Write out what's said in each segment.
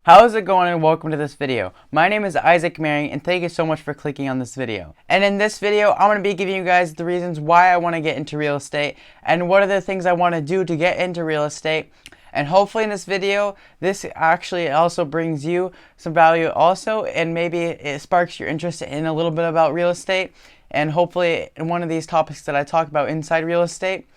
How's it going and welcome to this video. My name is IZAACMARING and thank you so much for clicking on this video. And in this video, I'm going to be giving you guys the reasons why I want to get into real estate and what are the things I want to do to get into real estate. And hopefully in this video, this actually also brings you some value also, and maybe it sparks your interest in a little bit about real estate. And hopefully in one of these topics that I talk about inside real estate,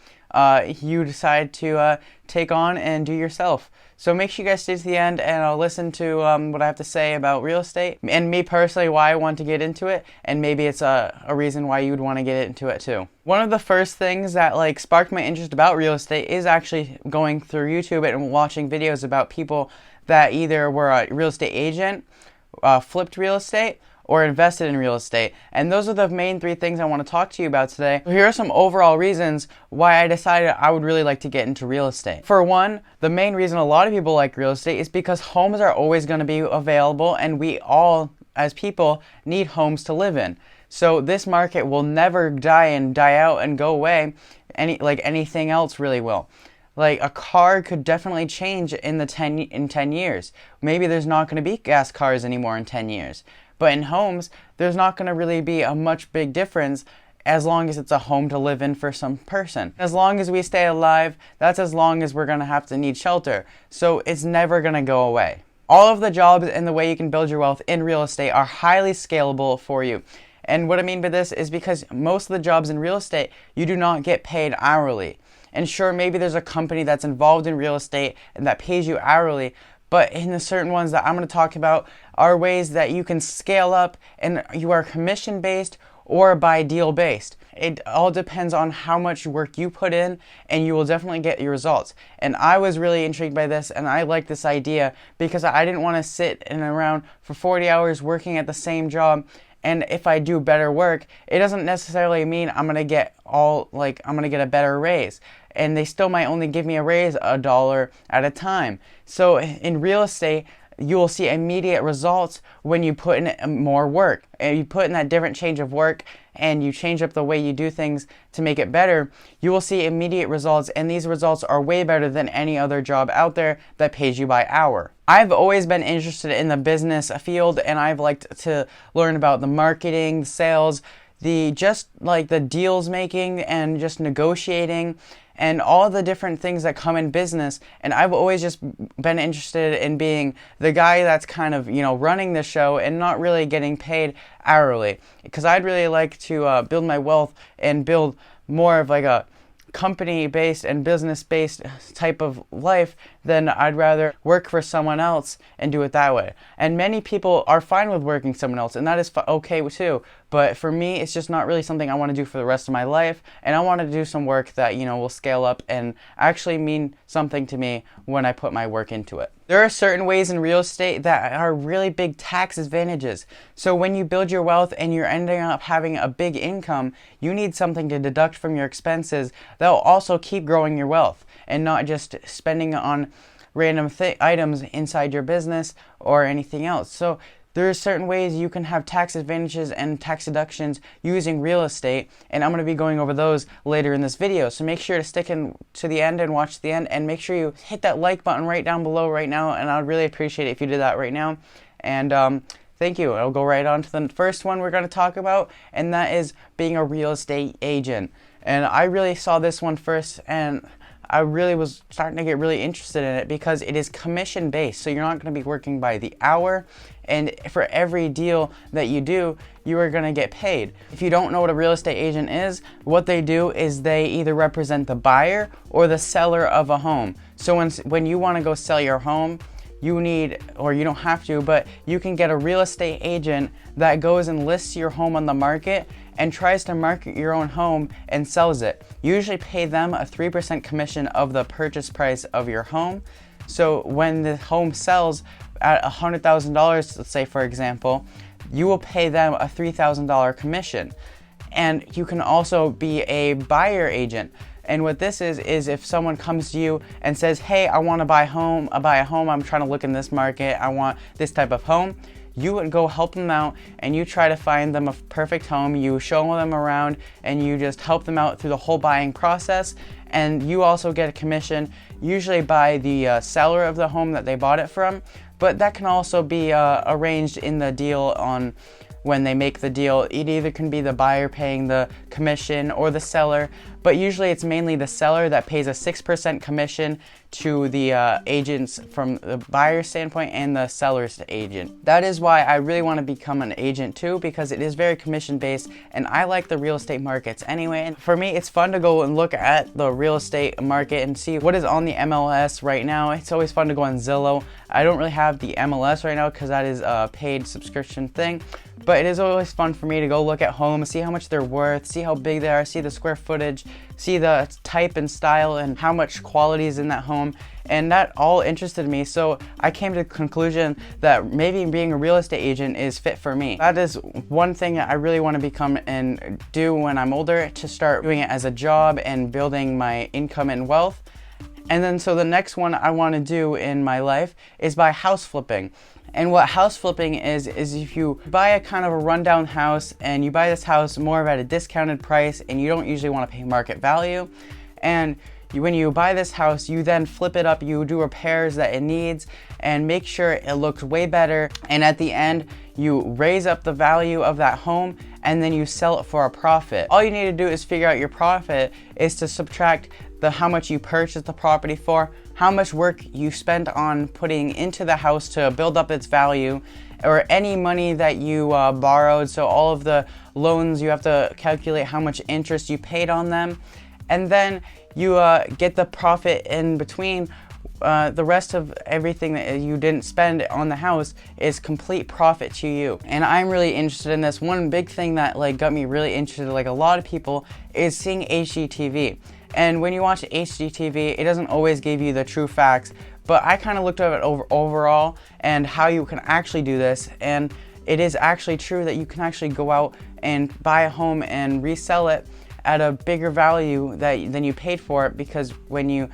you decide to take on and do yourself. So make sure you guys stay to the end and I'll listen to what I have to say about real estate and me personally, why I want to get into it, and maybe it's a reason why you would want to get into it too. One of the first things that sparked my interest about real estate is actually going through YouTube and watching videos about people that either were a real estate agent, flipped real estate, or invested in real estate. And those are the main three things I want to talk to you about today. Here are some overall reasons why I decided I would really like to get into real estate. For one, the main reason a lot of people like real estate is because homes are always going to be available, and we all, as people, need homes to live in. So this market will never die and die out and go away like anything else really will. Like a car could definitely change in 10 years. Maybe there's not going to be gas cars anymore in 10 years. But in homes, there's not going to really be a much big difference as long as it's a home to live in for some person. As long as we stay alive, that's as long as we're going to have to need shelter. So it's never going to go away. All of the jobs and the way you can build your wealth in real estate are highly scalable for you. And what I mean by this is because most of the jobs in real estate, you do not get paid hourly. And sure, maybe there's a company that's involved in real estate and that pays you hourly, but in the certain ones that I'm going to talk about are ways that you can scale up and you are commission based or by deal based. It all depends on how much work you put in, and you will definitely get your results. And I was really intrigued by this, and I like this idea because I didn't want to sit around for 40 hours working at the same job. And if I do better work, it doesn't necessarily mean I'm going to get a better raise. And they still might only give me a raise $1 at a time. So in real estate, you will see immediate results when you put in more work. And you put in that different change of work and you change up the way you do things to make it better, you will see immediate results, and these results are way better than any other job out there that pays you by hour. I've always been interested in the business field, and I've liked to learn about the marketing, the sales, the deals making and just negotiating and all the different things that come in business. And I've always just been interested in being the guy that's kind of, running the show and not really getting paid hourly, because I'd really like to build my wealth and build more of like a company-based and business-based type of life. Then I'd rather work for someone else and do it that way. And many people are fine with working someone else, and that is okay too. But for me, it's just not really something I want to do for the rest of my life. And I want to do some work that, will scale up and actually mean something to me when I put my work into it. There are certain ways in real estate that are really big tax advantages. So when you build your wealth and you're ending up having a big income, you need something to deduct from your expenses that will also keep growing your wealth and not just spending on random items inside your business or anything else. So there are certain ways you can have tax advantages and tax deductions using real estate, and I'm going to be going over those later in this video. So make sure to stick in to the end and watch the end, and make sure you hit that like button right down below right now, and I'd really appreciate it if you did that right now. And thank you. I'll go right on to the first one we're going to talk about, and that is being a real estate agent. And I really saw this one first, and I really was starting to get really interested in it because it is commission based. So you're not going to be working by the hour, and for every deal that you do, you are going to get paid. If you don't know what a real estate agent is, what they do is they either represent the buyer or the seller of a home. So when you want to go sell your home, you don't have to, but you can get a real estate agent that goes and lists your home on the market and tries to market your own home and sells it. You usually pay them a 3% commission of the purchase price of your home. So when the home sells at $100,000, let's say for example, you will pay them a $3,000 commission. And you can also be a buyer agent. And what this is if someone comes to you and says, hey, I want to buy a home, I'm trying to look in this market, I want this type of home. You would go help them out and you try to find them a perfect home. You show them around and you just help them out through the whole buying process. And you also get a commission, usually by the seller of the home that they bought it from. but that can also be arranged in the deal on when they make the deal. It either can be the buyer paying the commission or the seller, but usually it's mainly the seller that pays a 6% commission to the agents from the buyer's standpoint and the seller's agent. That is why I really want to become an agent too, because it is very commission based and I like the real estate markets anyway. And for me, it's fun to go and look at the real estate market and see what is on the MLS right now. It's always fun to go on Zillow. I don't really have the MLS right now because that is a paid subscription thing, but it is always fun for me to go look at homes, see how much they're worth, see how big they are, see the square footage, see the type and style and how much quality is in that home. And that all interested me, so I came to the conclusion that maybe being a real estate agent is fit for me. That is one thing I really want to become and do when I'm older, to start doing it as a job and building my income and wealth. And then so the next one I want to do in my life is buy house flipping. And what house flipping is if you buy a kind of a rundown house and you buy this house more at a discounted price and you don't usually want to pay market value, and when you buy this house, you then flip it up, you do repairs that it needs and make sure it looks way better, and at the end you raise up the value of that home and then you sell it for a profit. All you need to do is figure out your profit is to subtract how much you purchased the property for, how much work you spent on putting into the house to build up its value, or any money that you borrowed. So all of the loans, you have to calculate how much interest you paid on them, and then you get the profit in between. The rest of everything that you didn't spend on the house is complete profit to you. And I'm really interested in this. One big thing that got me really interested, like a lot of people, is seeing HGTV. And when you watch HGTV, it doesn't always give you the true facts, but I kind of looked at it overall and how you can actually do this. And it is actually true that you can actually go out and buy a home and resell it at a bigger value than you paid for it, because when you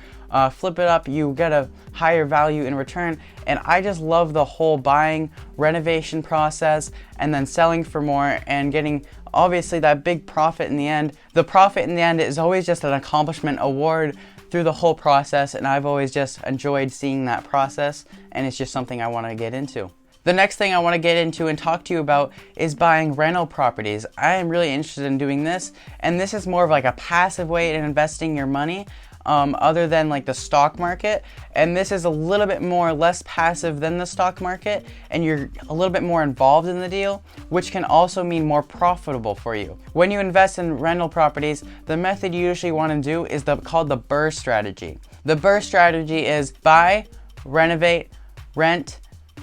flip it up, you get a higher value in return. And I just love the whole buying, renovation process, and then selling for more and getting obviously that big profit in the end. The profit in the end is always just an accomplishment award through the whole process, and I've always just enjoyed seeing that process, and it's just something I want to get into. The next thing I want to get into and talk to you about is buying rental properties. I am really interested in doing this, and this is more of like a passive way in investing your money, other than like the stock market. And this is a little bit less passive than the stock market, and you're a little bit more involved in the deal, which can also mean more profitable for you. When you invest in rental properties, the method you usually want to do is called the BRRRR strategy. The BRRRR strategy is buy, renovate, rent,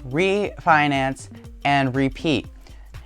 refinance, and repeat.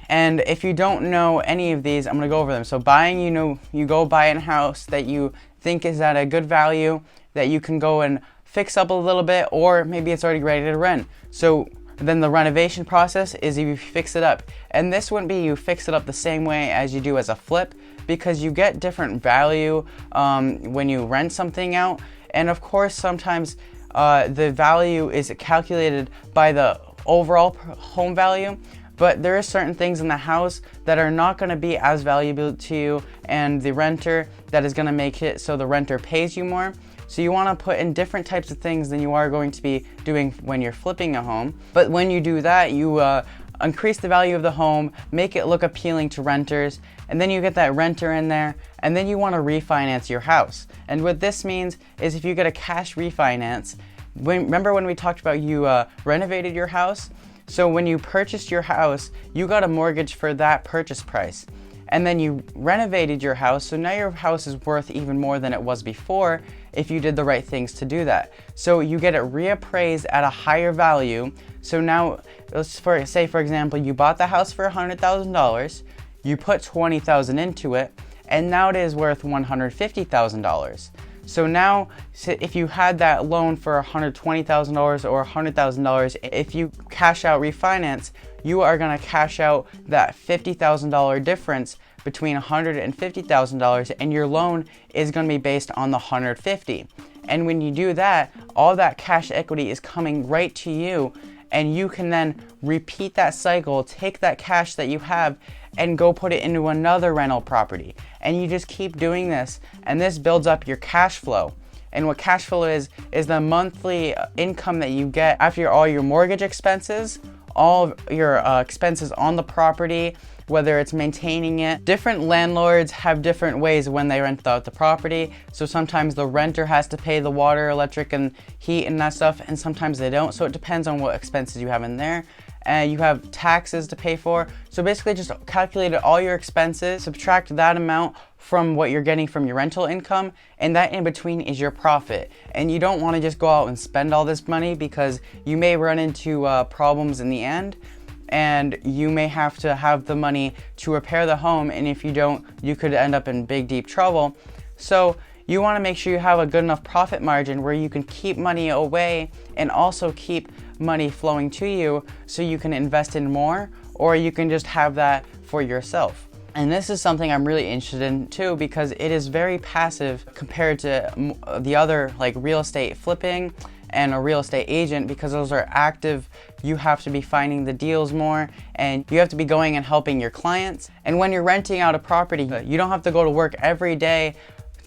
And if you don't know any of these, I'm going to go over them. So buying, you go buy a house that you think is at a good value that you can go and fix up a little bit, or maybe it's already ready to rent. So then the renovation process is you fix it up. And this wouldn't be you fix it up the same way as you do as a flip, because you get different value when you rent something out. And of course, sometimes the value is calculated by the overall home value, but there are certain things in the house that are not going to be as valuable to you and the renter that is going to make it so the renter pays you more. So you want to put in different types of things than you are going to be doing when you're flipping a home. But when you do that, you increase the value of the home, make it look appealing to renters, and then you get that renter in there, and then you want to refinance your house. And what this means is if you get a cash refinance, remember when we talked about you renovated your house? So when you purchased your house, you got a mortgage for that purchase price. And then you renovated your house, so now your house is worth even more than it was before if you did the right things to do that. So you get it reappraised at a higher value. So now, say for example, you bought the house for $100,000, you put $20,000 into it, and now it is worth $150,000. So now, if you had that loan for $120,000 or $100,000, if you cash out refinance, you are going to cash out that $50,000 difference between $150,000, and your loan is going to be based on the $150,000. And when you do that, all that cash equity is coming right to you, and you can then repeat that cycle, take that cash that you have and go put it into another rental property. And you just keep doing this, and this builds up your cash flow. And what cash flow is the monthly income that you get after all your mortgage expenses, all of your expenses on the property, whether it's maintaining it. Different landlords have different ways when they rent out the property. So sometimes the renter has to pay the water, electric, and heat and that stuff, and sometimes they don't. So it depends on what expenses you have in there. And you have taxes to pay for. So basically just calculate all your expenses, subtract that amount from what you're getting from your rental income, and that in between is your profit. And you don't want to just go out and spend all this money, because you may run into problems in the end, and you may have to have the money to repair the home, and if you don't, you could end up in big deep trouble. So you want to make sure you have a good enough profit margin where you can keep money away and also keep money flowing to you, so you can invest in more, or you can just have that for yourself. And this is something I'm really interested in too, because it is very passive compared to the other, like real estate flipping and a real estate agent, because those are active. You have to be finding the deals more, and you have to be going and helping your clients. And when you're renting out a property, you don't have to go to work every day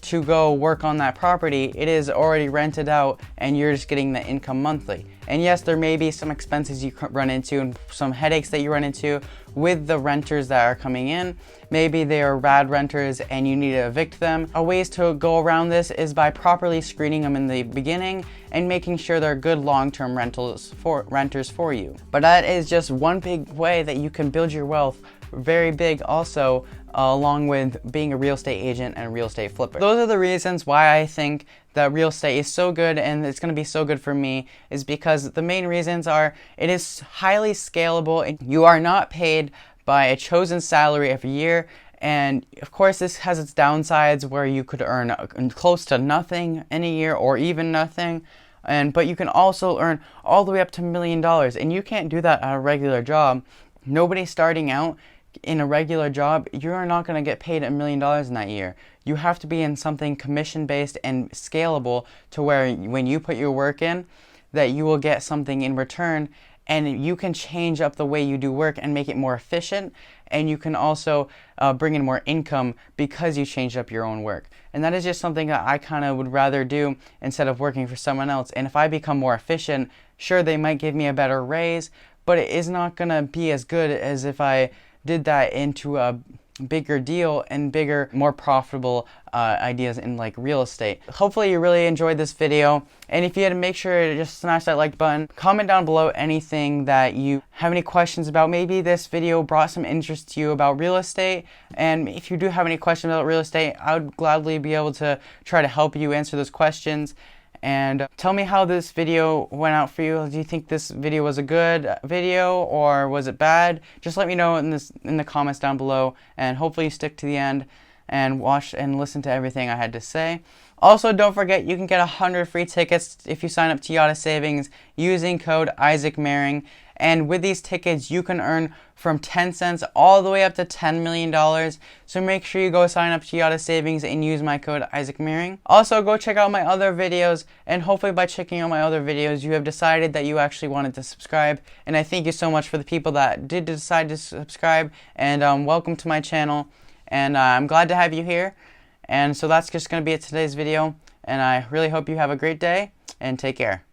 to go work on that property. It is already rented out, and you're just getting the income monthly. And yes, there may be some expenses you run into and some headaches that you run into with the renters that are coming in. Maybe they are bad renters and you need to evict them. A ways to go around this is by properly screening them in the beginning and making sure they're good long-term renters for you. But that is just one big way that you can build your wealth, very big also, along with being a real estate agent and a real estate flipper. Those are the reasons why I think that real estate is so good, and it's going to be so good for me, is because the main reasons are it is highly scalable, and you are not paid by a chosen salary every year. And of course, this has its downsides where you could earn close to nothing in a year, or even nothing. But you can also earn all the way up to $1 million, and you can't do that at a regular job. Nobody starting out in a regular job, you're not going to get paid $1 million in that year. You have to be in something commission-based and scalable, to where when you put your work in, that you will get something in return, and you can change up the way you do work and make it more efficient, and you can also bring in more income because you changed up your own work. And that is just something that I kind of would rather do instead of working for someone else. And if I become more efficient, sure, they might give me a better raise, but it is not going to be as good as if I did that into a bigger deal and bigger, more profitable ideas in like real estate. Hopefully you really enjoyed this video, and if you did, make sure to just smash that like button. Comment down below anything that you have any questions about. Maybe this video brought some interest to you about real estate, and if you do have any questions about real estate, I would gladly be able to try to help you answer those questions. And tell me how this video went out for you. Do you think this video was a good video, or was it bad? Just let me know in the comments down below, and hopefully you stick to the end and watch and listen to everything I had to say. Also, don't forget, you can get 100 free tickets if you sign up to Yotta Savings using code IZAACMARING. And with these tickets, you can earn from 10 cents all the way up to $10 million. So make sure you go sign up to Yotta Savings and use my code IZAACMARING. Also, go check out my other videos, and hopefully by checking out my other videos, you have decided that you actually wanted to subscribe. And I thank you so much for the people that did decide to subscribe, and welcome to my channel. And I'm glad to have you here. And so that's just going to be it today's video. And I really hope you have a great day, and take care.